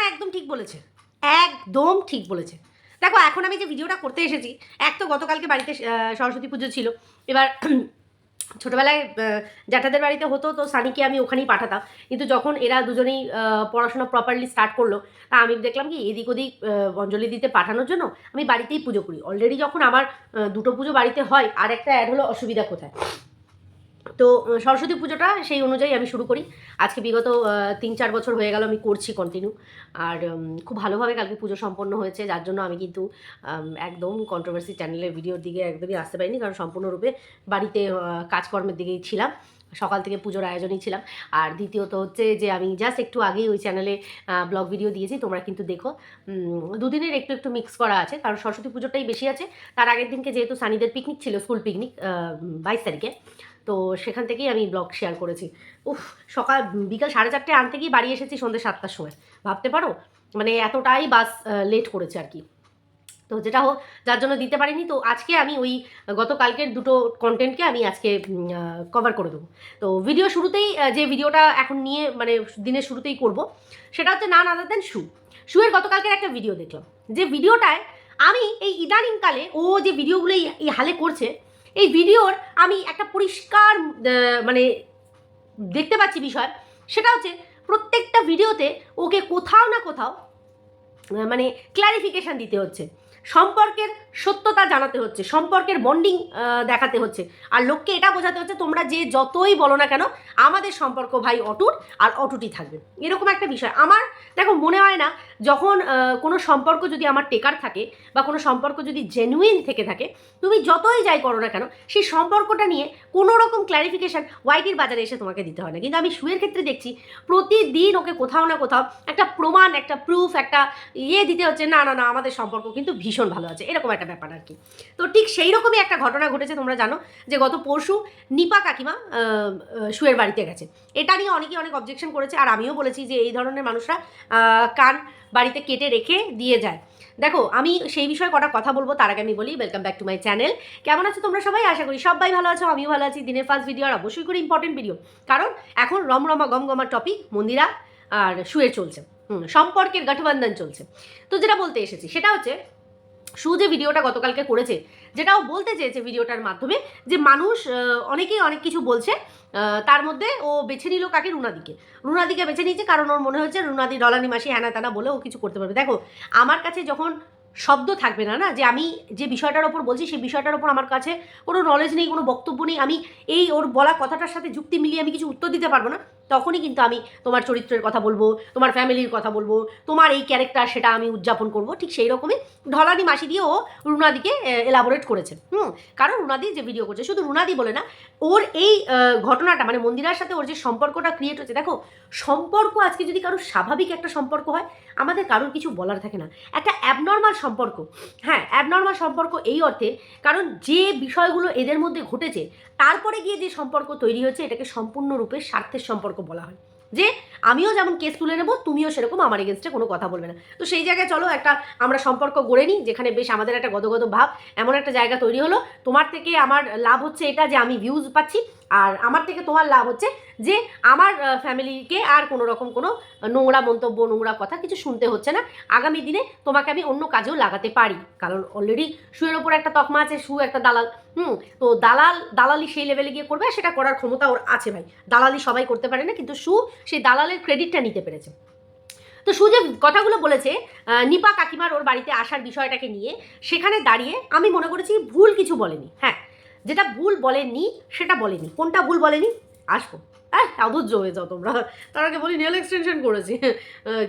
একদম ঠিক বলেছে, একদম ঠিক বলেছে। দেখো এখন আমি যে ভিডিওটা করতে এসেছি, এক তো গতকালকে বাড়িতে সরস্বতী পুজো ছিল। এবার ছোটোবেলায় জ্যাঠাদের বাড়িতে হতো, তো সানিকে আমি ওখানেই পাঠাতাম। কিন্তু যখন এরা দুজনেই পড়াশোনা প্রপারলি স্টার্ট করলো, তা আমি দেখলাম কি এদিক ওদিক অঞ্জলি দিতে পাঠানোর জন্য আমি বাড়িতেই পুজো করি। অলরেডি যখন আমার দুটো পুজো বাড়িতে হয়, আর একটা অ্যাড হলো অসুবিধা কোথায়। তো সরস্বতী পুজোটা সেই অনুযায়ী আমি শুরু করি। আজকে বিগত ৩-৪ বছর হয়ে গেল আমি করছি কন্টিনিউ। আর খুব ভালোভাবে কালকে পুজো সম্পন্ন হয়েছে, যার জন্য আমি কিন্তু একদম কন্ট্রোভার্সি চ্যানেলের ভিডিওর দিকে একদমই আসতে পারিনি, কারণ সম্পূর্ণরূপে বাড়িতে কাজকর্মের দিকেই ছিলাম। সকাল থেকে পুজোর আয়োজনেই ছিলাম। আর দ্বিতীয়ত হচ্ছে যে আমি জাস্ট একটু আগেই ওই চ্যানেলে ব্লগ ভিডিও দিয়েছি, তোমরা কিন্তু দেখো। দুদিনের একটু একটু মিক্স করা আছে, কারণ সরস্বতী পুজোটাই বেশি আছে। তার আগের দিনকে যেহেতু সানিদের পিকনিক ছিল, স্কুল পিকনিক 22 তারিখে, তো সেখান থেকেই আমি ব্লগ শেয়ার করেছি। উফ, বিকাল 4:30 আনতে গিয়ে বাড়ি এসেছি সন্ধ্যে 7টার সময়। ভাবতে পারো, মানে এতটাই বাস লেট করেছে আর কি। তো যেটা হোক, যার জন্য দিতে পারিনি। তো আজকে আমি ওই গতকালকের দুটো কন্টেন্টকে আমি আজকে কভার করে দেবো। তো ভিডিও শুরুতেই যে ভিডিওটা এখন নিয়ে মানে দিনের শুরুতেই করব, সেটা হচ্ছে নান আদার দেন শুয়ের গতকালকের একটা ভিডিও দেখলাম, যে ভিডিওটায় আমি এই ইদানিংকালে ও যে ভিডিওগুলো এই হালে করছে, এই ভিডিওর আমি একটা পরিষ্কার মানে দেখতে পাচ্ছি বিষয়। সেটা হচ্ছে প্রত্যেকটা ভিডিওতে ওকে কোথাও না কোথাও মানে ক্ল্যারিফিকেশান দিতে হচ্ছে, সম্পর্কের সত্যতা জানাতে হচ্ছে, সম্পর্কের বন্ডিং দেখাতে হচ্ছে, আর লোককে এটা বোঝাতে হচ্ছে তোমরা যে যতই বলো না কেন আমাদের সম্পর্ক ভাই অটুট আর অটুটই থাকবে। এরকম একটা বিষয় আমার দেখো মনে হয় না, যখন কোনো সম্পর্ক যদি আমার টেকার থাকে বা কোনো সম্পর্ক যদি জেনুইন থেকে থাকে, তুমি যতই যাই করো না কেন সেই সম্পর্কটা নিয়ে কোনো রকম ক্ল্যারিফিকেশান ওয়াইটির বাজারে এসে তোমাকে দিতে হয় না। কিন্তু আমি শুয়ের ক্ষেত্রে দেখছি প্রতিদিন ওকে কোথাও না কোথাও একটা প্রমাণ, একটা প্রুফ, একটা দিতে হচ্ছে, না না না আমাদের সম্পর্ক কিন্তু ভীষণ ভালো আছে, এরকম একটা ব্যাপার আর কি। তো ঠিক সেই রকমই একটা ঘটনা ঘটেছে। তোমরা জানো যে গত পরশু নিপা কাকিমা শুয়ের বাড়িতে গেছে। এটা নিয়ে অনেকেই অনেক অবজেকশন করেছে, আর আমিও বলেছি যে এই ধরনের মানুষরা কান বাড়িতে কেটে রেখে দিয়ে যায়। দেখো আমি সেই বিষয়ে কটা কথা বলবো, তার আগে আমি বলি welcome back to my channel. কেমন আছো তোমরা সবাই? আশা করি সবাই ভালো আছো, আমিও ভালো আছি। দিনের ফার্স্ট ভিডিও, আর অবশ্যই করে ইম্পর্টেন্ট ভিডিও, কারণ এখন রমরমা গমগমা টপিক মন্দিরা আর শুয়ে চলছে, সম্পর্কের গঠবন্ধন চলছে। তো যেটা বলতে এসেছি সেটা হচ্ছে, যে ভিডিওটা গতকালকে করেছে, যেটাও বলতে চেয়েছে ভিডিওটার মাধ্যমে, যে মানুষ অনেকেই অনেক কিছু বলছে, তার মধ্যে ও বেছে নিল কাকে? রুনাদিকে বেছে নিয়েছে, কারণ ওর মনে হয়েছে রুনাদি ডলানি মাসি হ্যানা তানা বলে ও কিছু করতে পারবে। দেখো আমার কাছে যখন শব্দ থাকবে না, যে আমি যে বিষয়টার ওপর বলছি সেই বিষয়টার ওপর আমার কাছে কোনো নলেজ নেই, কোনো বক্তব্য নেই, আমি এই ওর বলা কথাটার সাথে যুক্তি মিলিয়ে আমি কিছু উত্তর দিতে পারবো না, তখনই কিন্তু আমি তোমার চরিত্রের কথা বলবো, তোমার ফ্যামিলির কথা বলবো, তোমার এই ক্যারেক্টার সেটা আমি উদযাপন করবো। ঠিক সেই রকমই ঢলানি মাসি দিয়ে ও রুনাদিকে এলাবোরেট করেছে। কারণ রুনাদি যে ভিডিও করছে, শুধু রুনাদি বলে না, ওর এই ঘটনাটা মানে মন্দিরার সাথে ওর যে সম্পর্কটা ক্রিয়েট হচ্ছে, দেখো সম্পর্ক আজকে যদি কারোর স্বাভাবিক একটা সম্পর্ক হয়, আমাদের কারোর কিছু বলার থাকে না। একটা অ্যাবনর্মাল সম্পর্ক, হ্যাঁ অ্যাবনর্মাল সম্পর্ক এই অর্থে, কারণ যে বিষয়গুলো এদের মধ্যে ঘটেছে তারপরে গিয়ে যে সম্পর্ক তৈরি হয়েছে, এটাকে সম্পূর্ণরূপে স্বার্থের সম্পর্ক বলা হয়। যে আমিও যেমন কেস তুলে নেবো, তুমিও সেরকম আমার এগেনস্টে কোনো কথা বলবে না। তো সেই জায়গায় চলো একটা আমরা সম্পর্ক গড়ে নিই, যেখানে বেশ আমাদের একটা গদগদ ভাব, এমন একটা জায়গা তৈরি হলো। তোমার থেকে আমার লাভ হচ্ছে এটা যে আমি ভিউজ পাচ্ছি, আর আমার থেকে তোমার লাভ হচ্ছে যে আমার ফ্যামিলিকে আর কোনো রকম কোনো নোংরা মন্তব্য, নোংরা কথা কিছু শুনতে হচ্ছে না। আগামী দিনে তোমাকে আমি অন্য কাজেও লাগাতে পারি, কারণ অলরেডি শুয়ের ওপর একটা তকমা আছে, শু একটা দালাল। তো দালালি সেই লেভেলে গিয়ে করবে, সেটা করার ক্ষমতা ওর আছে ভাই। দালালি সবাই করতে পারে না, কিন্তু শু সেই দালালের ক্রেডিটটা নিতে পেরেছে। তো শু যে কথাগুলো বলেছে নিপা কাকিমার ওর বাড়িতে আসার বিষয়টাকে নিয়ে, সেখানে দাঁড়িয়ে আমি মনে করেছি ভুল কিছু বলেনি। হ্যাঁ, যেটা ভুল বলেনি সেটা বলেনি। কোনটা ভুল বলেনি আসবো, অধৈর্য হয়ে যাও তোমরা। তার আগে বলি নেল এক্সটেনশন করেছি,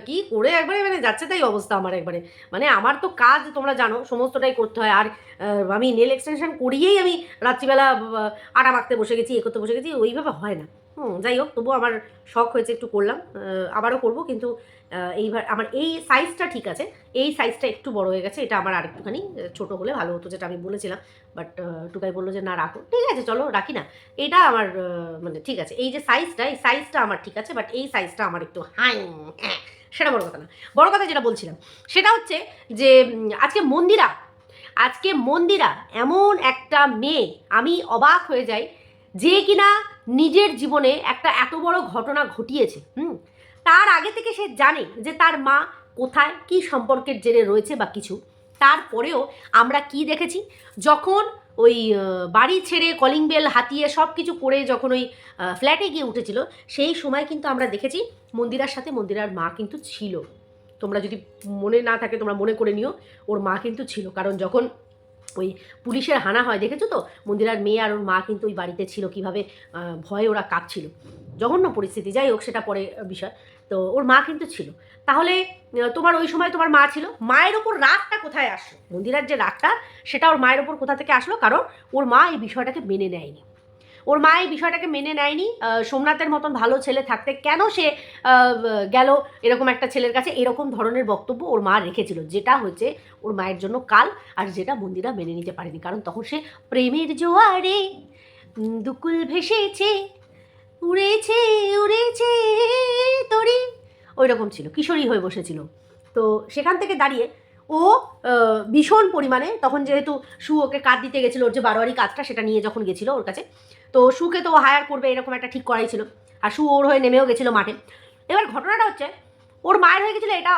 কি করে একবারে মানে যাচ্ছে তাই অবস্থা আমার একবারে। মানে আমার তো কাজ তোমরা জানো সমস্তটাই করতে হয়, আর আমি নেল এক্সটেনশন করিয়েই আমি রাত্রিবেলা আটা মাখতে বসে গেছি, করতে বসে গেছি, ওইভাবে হয় না। যাই হোক, তবুও আমার শখ হয়েছে একটু করলাম, আবারও করবো। কিন্তু এইবার আমার এই সাইজটা ঠিক আছে, এই সাইজটা একটু বড় হয়ে গেছে, এটা আমার আরেকটুখানি ছোটো হলে ভালো হতো, যেটা আমি বলেছিলাম। বাট টুকাই বললো যে না রাখো, ঠিক আছে চলো রাখি না, এটা আমার মানে ঠিক আছে। এই যে সাইজটা, এই সাইজটা আমার ঠিক আছে, বাট এই সাইজটা আমার একটু সেটা বড় কথা না। বড় কথা যেটা বলছিলাম সেটা হচ্ছে যে আজকে মন্দিরা এমন একটা মেয়ে, আমি অবাক হয়ে যাই, যে কিনা নিজের জীবনে একটা এত বড় ঘটনা ঘটিয়েছে। তার আগে থেকে সে জানে যে তার মা কোথায় কী সম্পর্কের জেরে রয়েছে বা কিছু, তারপরেও আমরা কি দেখেছি, যখন ওই বাড়ি ছেড়ে কলিং বেল হাতিয়ে সব কিছু করে যখন ওই ফ্ল্যাটে গিয়ে উঠেছিল, সেই সময় কিন্তু আমরা দেখেছি মন্দিরার সাথে মন্দিরার মা কিন্তু ছিল। তোমরা যদি মনে না থাকে তোমরা মনে করে নিও, ওর মা কিন্তু ছিল। কারণ যখন ওই পুলিশের হানা হয় দেখেছো তো, মন্দিরার মেয়ে আর ওর মা কিন্তু ওই বাড়িতে ছিল, কীভাবে ভয়ে ওরা কাঁপছিল, জঘন্য পরিস্থিতি। যাই হোক, সেটা পরে বিষয়। তো ওর মা কিন্তু ছিল। তাহলে তোমার ওই সময় তোমার মা ছিল, মায়ের ওপর রাগটা কোথায় আসলো? মন্দিরার যে রাগটা, সেটা ওর মায়ের ওপর কোথা থেকে আসলো? কারণ ওর মা এই বিষয়টাকে মেনে নেয়নি। ওর মা এই বিষয়টাকে মেনে নেয়নি। সোমনাথের মতন ভালো ছেলে থাকতে কেন সে গেল এরকম একটা ছেলের কাছে, এরকম ধরনের বক্তব্য ওর মা রেখেছিল, যেটা হচ্ছে ওর মায়ের জন্য কাল, আর যেটা মন্দিরা মেনে নিতে পারেনি। কারণ তখন সে প্রেমের জোয়ারে দুকুল ভেসেছে, উড়েছে উড়েছে তরি, ওই রকম ছিল, কিশোরী হয়ে বসেছিল। তো সেখান থেকে দাঁড়িয়ে ও ভীষণ পরিমাণে, তখন যেহেতু সু ওকে কাজ দিতে গেছিলো, ওর যে বারোয়ারি কাজটা সেটা নিয়ে যখন গেছিলো ওর কাছে, তো সুকে তো হায়ার করবে এরকম একটা ঠিক করাই ছিল, আর সু ওর হয়ে নেমেও গেছিলো মাঠে। এবার ঘটনাটা হচ্ছে, ওর মায়ের হয়ে গেছিলো এটা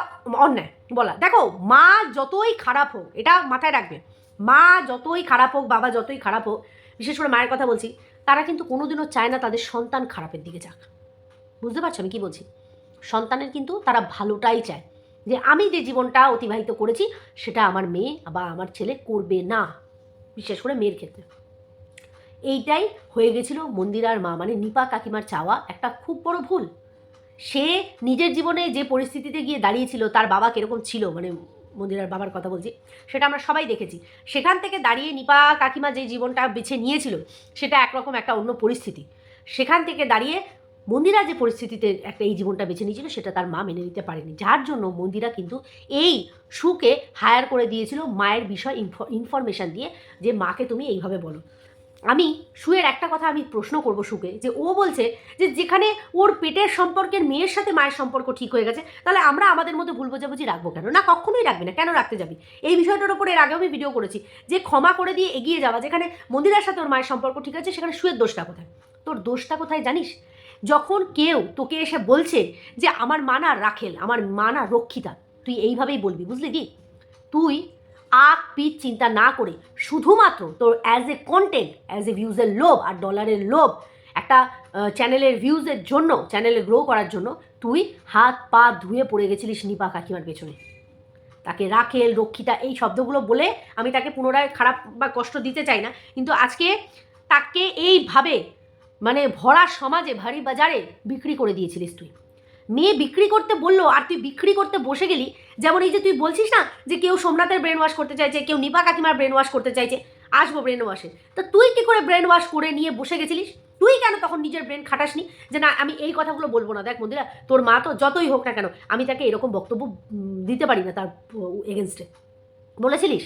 অন্যায় বলা। দেখো, মা যতই খারাপ হোক, এটা মাথায় রাখবে, মা যতই খারাপ হোক, বাবা যতই খারাপ হোক, বিশেষ করে মায়ের কথা বলছি, তারা কিন্তু কোনোদিনও চায় না তাদের সন্তান খারাপের দিকে যাক। বুঝতে পারছো আমি কী বলছি? সন্তানের কিন্তু তারা ভালোটাই চায়, যে আমি যে জীবনটা অতিবাহিত করেছি সেটা আমার মেয়ে বা আমার ছেলে করবে না, বিশেষ করে মেয়ের ক্ষেত্রে। এইটাই হয়ে গেছিল মন্দিরার মা, মানে নিপা কাকিমার চাওয়া একটা খুব বড় ভুল। সে নিজের জীবনে যে পরিস্থিতিতে গিয়ে দাঁড়িয়েছিল, তার বাবা কীরকম ছিল, মানে মন্দিরার বাবার কথা বলছি, সেটা আমরা সবাই দেখেছি। সেখান থেকে দাঁড়িয়ে নিপা কাকিমা যে জীবনটা বেছে নিয়েছিল, সেটা একরকম একটা অন্য পরিস্থিতি। সেখান থেকে দাঁড়িয়ে মন্দিরা যে পরিস্থিতিতে একটা এই জীবনটা বেছে নিয়েছিল, সেটা তার মা মেনে নিতে পারেনি, যার জন্য মন্দিরা কিন্তু এই সুকে হায়ার করে দিয়েছিল মায়ের বিষয় ইনফরমেশান দিয়ে, যে মাকে তুমি এইভাবে বলো। আমি সুয়ের একটা কথা আমি প্রশ্ন করব সুকে, যে ও বলছে যে যেখানে ওর পেটের সম্পর্কের মেয়ের সাথে মায়ের সম্পর্ক ঠিক হয়ে গেছে, তাহলে আমরা আমাদের মধ্যে ভুল বোঝাবুঝি রাখবো কেন? না, কখনোই রাখবি না, কেন রাখতে যাবি? এই বিষয়টার উপর এর আগেও আমি ভিডিও করেছি, যে ক্ষমা করে দিয়ে এগিয়ে যাওয়া। যেখানে মন্দিরার সাথে ওর মায়ের সম্পর্ক ঠিক আছে, সেখানে সুয়ের দোষটা কোথায়? তোর দোষটা কোথায় জানিস? যখন কেউ তোকে এসে বলছে যে আমার মা না রাখেল, আমার মা না রক্ষিতা, তুই এইভাবেই বলবি, বুঝলি কি? তুই আগ পিঠ চিন্তা না করে শুধুমাত্র তোর as a content, as a ভিউজের লোভ আর ডলারের লোভ, একটা চ্যানেলের ভিউজের জন্য, চ্যানেলে গ্রো করার জন্য তুই হাত পা ধুয়ে পড়ে গেছিলিস নিপা কাকিমার পেছনে। তাকে রাখেল, রক্ষিতা এই শব্দগুলো বলে আমি তাকে পুনরায় খারাপ বা কষ্ট দিতে চাই না, কিন্তু আজকে তাকে এইভাবে মানে ভরা সমাজে, ভারী বাজারে বিক্রি করে দিয়েছিলিস তুই। মেয়ে বিক্রি করতে বললো আর তুই বিক্রি করতে বসে গেলি। যেমন এই যে তুই বলছিস না যে কেউ সোমনাথের ব্রেন ওয়াশ করতে চাইছে, কেউ নিপা কাকিমার ব্রেন ওয়াশ করতে চাইছে, আসবো ব্রেন ওয়াশে। তা তুই কী করে ব্রেন ওয়াশ করে নিয়ে বসে গেছিলিস? তুই কেন তখন নিজের ব্রেন খাটাসনি যে না আমি এই কথাগুলো বলবো না? দেখ মন্দিরা, তোর মা তো যতই হোক না কেন, আমি তাকে এরকম বক্তব্য দিতে পারি না তার এগেনস্টে। বলেছিলিস?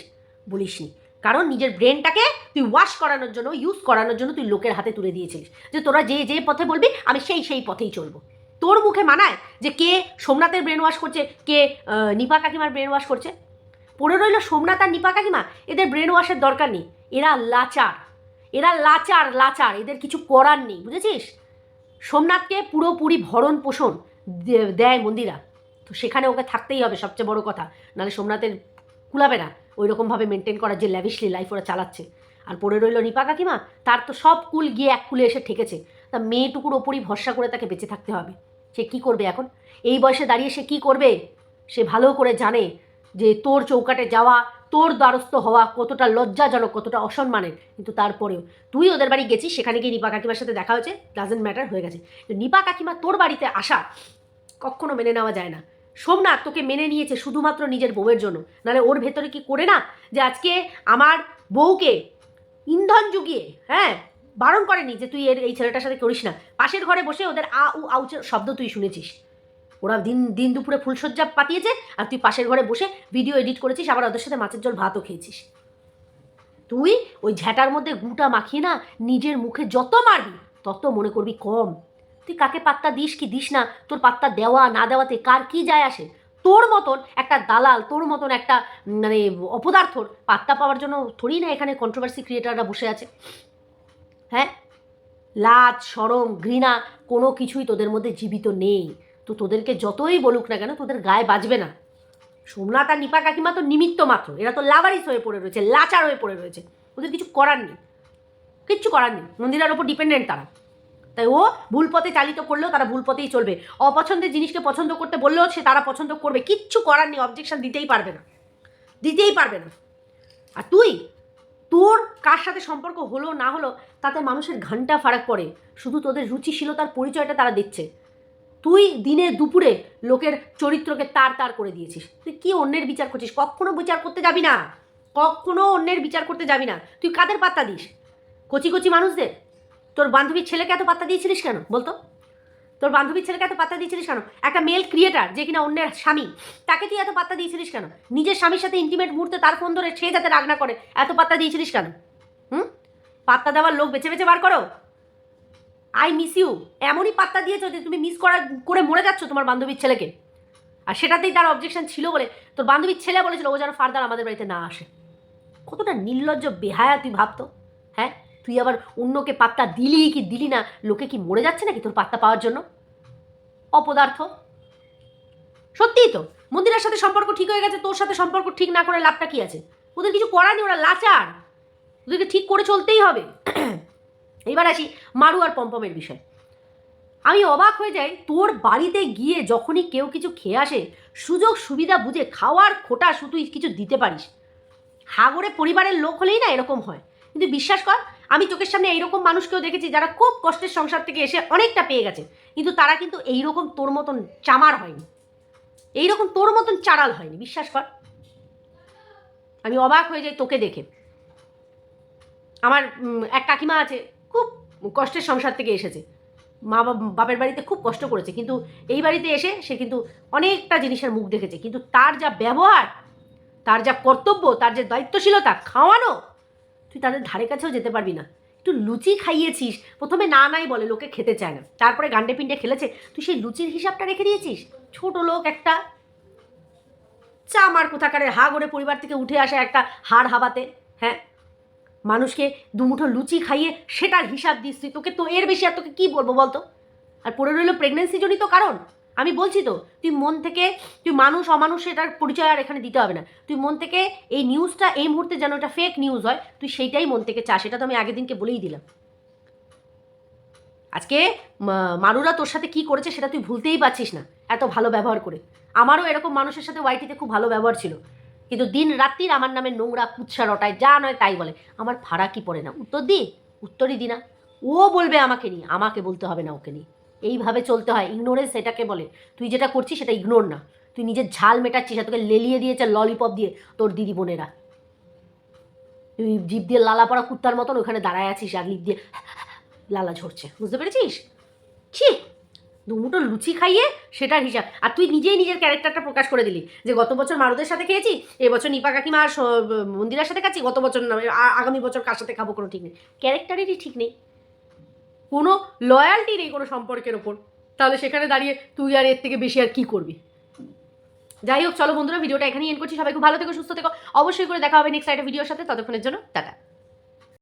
বলিসনি, কারণ নিজের ব্রেনটাকে তুই ওয়াশ করানোর জন্য, ইউজ করানোর জন্য তুই লোকের হাতে তুলে দিয়েছিলিস, যে তোরা যে যে পথে বলবি আমি সেই পথেই চলবো। তোর মুখে মানায় যে কে সোমনাথের ব্রেন ওয়াশ করছে, কে নিপা কাকিমার ব্রেন ওয়াশ করছে? পড়ে রইল সোমনাথ আর নিপা কাকিমা, এদের ব্রেন ওয়াশের দরকার নেই। এরা লাচার, এরা লাচার লাচার, এদের কিছু করার নেই, বুঝেছিস? সোমনাথকে পুরোপুরি ভরণ পোষণ দেয় মন্দিরা, তো সেখানে ওকে থাকতেই হবে, সবচেয়ে বড় কথা। নাহলে সোমনাথের কুলাবে না ওই রকমভাবে মেনটেন করা, যে ল্যাভিশলি লাইফ ওরা চালাচ্ছে। আর পড়ে রইল নিপা কাকিমা, তার তো সব কুল গিয়ে এক কুলে এসে ঠেকেছে। তা মেয়েটুকুর ওপরই ভরসা করে তাকে বেঁচে থাকতে হবে। সে কী করবে এখন? এই বয়সে দাঁড়িয়ে সে কী করবে? সে ভালো করে জানে যে তোর চৌকাটে যাওয়া, তোর দ্বারস্থ হওয়া কতটা লজ্জাজনক, কতটা অসম্মানের। কিন্তু তারপরেও তুই ওদের বাড়ি গেছিস, সেখানে গিয়ে নিপা কাকিমার সাথে দেখা হয়েছে, ডাজেন্ট ম্যাটার, হয়ে গেছে। নিপা কাকিমা তোর বাড়িতে আসা কখনো মেনে নেওয়া যায় না। সোমনাথ তোকে মেনে নিয়েছে শুধুমাত্র নিজের বউয়ের জন্য, নাহলে ওর ভেতরে কি করে না যে আজকে আমার বউকে ইন্ধন জুগিয়ে, হ্যাঁ, বারণ করেনি যে তুই এই ছেলেটার সাথে করিস না। পাশের ঘরে বসে ওদের আ উ আউচের শব্দ তুই শুনেছিস। ওরা দিন দুপুরে ফুলসজ্জা পাতিয়েছে, আর তুই পাশের ঘরে বসে ভিডিও এডিট করেছিস, আবার ওদের সাথে মাছের জল ভাতও খেয়েছিস। তুই ওই ঝ্যাটার মধ্যে গুটা মাখিয়ে না নিজের মুখে যত মারবি তত মনে করবি কম। তুই কাকে পাত্তা দিস কি দিস না, তোর পাত্তা দেওয়া না দেওয়াতে কার কি যায় আসে? তোর মতন একটা দালাল, তোর মতন একটা মানে অপদার্থর পাত্তা পাওয়ার জন্য থোড়ি না এখানে কন্ট্রোভার্সি ক্রিয়েটাররা বসে আছে। হ্যাঁ, লাজ শরম ঘৃণা কোনো কিছুই তোদের মধ্যে জীবিত নেই। তো তোদেরকে যতই বলুক না কেন, তোদের গায়ে বাজবে না। সোমনাথ আর নিপা কাকিমা তো নিমিত্ত মাত্র, এরা তো লাভারিস হয়ে পড়ে রয়েছে, লাচার হয়ে পড়ে রয়েছে, ওদের কিছু করার নেই, কিচ্ছু করার নেই, মন্দিরার ওপর ডিপেন্ডেন্ট তারা। তাই ও ভুল পথে চালিত করলেও তারা ভুল পথেই চলবে, অপছন্দের জিনিসকে পছন্দ করতে বললেও সে তারা পছন্দ করবে, কিচ্ছু করার নেই, অবজেকশন দিতেই পারবে না, দিতেই পারবে না। আর তুই, তোর কার সাথে সম্পর্ক হলো না হলো তাতে মানুষের ঘন্টা ফারাক পড়ে, শুধু তোদের রুচিশীলতার পরিচয়টা তারা দিচ্ছে। তুই দিনে দুপুরে লোকের চরিত্রকে তার তার করে দিয়েছিস, তুই কি অন্যের বিচার করছিস? কখনো বিচার করতে যাবি না, কখনো অন্যের বিচার করতে যাবি না। তুই কাদের পাত্তা দিস? কচি কচি মানুষদের? তোর বান্ধবীর ছেলেকে এত পাত্তা দিয়েছিলিস কেন বলতো? তোর বান্ধবীর ছেলেকে এত পাত্তা দিয়েছিলিস কেন? একটা মেল ক্রিয়েটার যে কিনা অন্যের স্বামী, তাকে তুই এত পাত্তা দিয়েছিলিস কেন? নিজের স্বামীর সাথে ইন্টিমেট মুহূর্তে তার ফোন ধরে সে যাতে রাগ না করে এত পাত্তা দিয়েছিলিস কেন? পাত্তা দেওয়ার লোক বেছে বেছে বার করো। আই মিস ইউ এমনই পাত্তা দিয়েছো যে তুমি মিস করে মরে যাচ্ছ তোমার বান্ধবীর ছেলেকে, আর সেটাতেই তার অবজেকশন ছিল বলে তোর বান্ধবীর ছেলে বলেছিল ও যেন ফার্দার আমাদের বাড়িতে না আসে। কতটা নির্লজ্জ বেহায়া তুই ভাবতো। হ্যাঁ, তুই আবার অন্যকে পাত্তা দিলি কি দিলি না, লোকে কি মরে যাচ্ছে নাকি তোর পাত্তা পাওয়ার জন্য? অপদার্থ। সত্যিই তো মন্দিরের সাথে সম্পর্ক ঠিক হয়ে গেছে, তোর সাথে সম্পর্ক ঠিক না করে লাভটা কি আছে? ওদের কিছু করার নেই, ওরা লাচার, ওদেরকে ঠিক করে চলতেই হবে। এবার আসি মারু আর পম্পমের বিষয়। আমি অবাক হয়ে যাই, তোর বাড়িতে গিয়ে যখনই কেউ কিছু খেয়ে আসে সুযোগ সুবিধা বুঝে খাওয়ার খোটা শুধু কিছু দিতে পারিস। হাগরে পরিবারের লোক হলেই না এরকম হয়, কিন্তু বিশ্বাস কর আমি চোখের সামনে এইরকম মানুষকেও দেখেছি যারা খুব কষ্টের সংসার থেকে এসে অনেকটা পেয়ে গেছে, কিন্তু তারা কিন্তু এইরকম তোর মতন চামার হয়নি, এইরকম তোর মতন চাড়াল হয়নি, বিশ্বাস কর। আমি অবাক হয়ে যাই তোকে দেখে। আমার এক কাকিমা আছে, খুব কষ্টের সংসার থেকে এসেছে, মা বাপের বাড়িতে খুব কষ্ট করেছে, কিন্তু এই বাড়িতে এসে সে কিন্তু অনেকটা জিনিসের মুখ দেখেছে, কিন্তু তার যা ব্যবহার, তার যা কর্তব্য, তার যে দায়িত্বশীলতা, খাওয়ানো, তুই তাদের ধারে কাছেও যেতে পারবি না। একটু লুচি খাইয়েছিস, প্রথমে না নাই বলে, লোকে খেতে চায় না, তারপরে গান্ডে পিন্ডে খেলেছে, তুই সেই লুচির হিসাবটা রেখে দিয়েছিস। ছোট লোক একটা, চামার কোথাকারের হা করে পরিবার থেকে উঠে আসা একটা হাড় হাবাতে। হ্যাঁ, মানুষকে দুমুঠো লুচি খাইয়ে সেটার হিসাব দিস তুই, তোকে তো এর বেশি আর তোকে কী বলবো বলতো? আর পড়ে রইল প্রেগনেন্সি জনিত কারণ। আমি বলছি তো, তুই মন থেকে, তুই মানুষ অমানুষ এটার পরিচয় আর এখানে দিতে হবে না, তুই মন থেকে এই নিউজটা এই মুহূর্তে যেন এটা ফেক নিউজ হয় তুই সেইটাই মন থেকে চাস, সেটা তো আমি আগের দিনকে বলেই দিলাম। আজকে মারুরা তোর সাথে কি করেছে সেটা তুই ভুলতেই পারছিস না, এত ভালো ব্যবহার করে। আমারও এরকম মানুষের সাথে ওয়াইটিতে খুব ভালো ব্যবহার ছিল, কিন্তু দিন রাত্রির আমার নামে নোংরা কুৎসা রটায়, যা নয় তাই বলে, আমার ফারাকই পড়ে না, উত্তর দি, উত্তরই দি না। ও বলবে আমাকে নিয়ে, আমাকে বলতে হবে না ওকে নিয়ে, এইভাবে চলতে হয়। ইগনোরেন্স এটাকে বলে। তুই যেটা করছিস সেটা ইগনোর না, তুই নিজের ঝাল মেটাচ্ছিস, আর তোকে লেলিয়ে দিয়েছে ললিপপ দিয়ে তোর দিদি বোনেরা। তুই জিভ দিয়ে লালা পড়া কুত্তার মতন ওখানে দাঁড়ায় আছিস আর লিপ দিয়ে লালা ঝরছে, বুঝতে পেরেছিস? ছি, দুমুটো লুচি খাইয়ে সেটার হিসাব। আর তুই নিজেই নিজের ক্যারেক্টারটা প্রকাশ করে দিলি যে গত বছর মারুদের সাথে খেয়েছি, এবছর নিপা কাকিমা আর মন্দিরার সাথে খাচ্ছি, গত বছর না আগামী বছর কার সাথে খাবো কোনো ঠিক নেই, ক্যারেক্টারেরই ঠিক নেই, কোনো লয়ালটি নেই কোনো সম্পর্কের ওপর। তাহলে সেখানে দাঁড়িয়ে তুই আর এর থেকে বেশি আর কী করবি? যাই হোক, চলো বন্ধুরা, ভিডিওটা এখানেই এন্ড করছি। সবাই খুব ভালো থেকো, সুস্থ থেকো, অবশ্যই করে দেখা হবে নেক্সট একটা ভিডিওর সাথে। ততক্ষণের জন্য টাটা।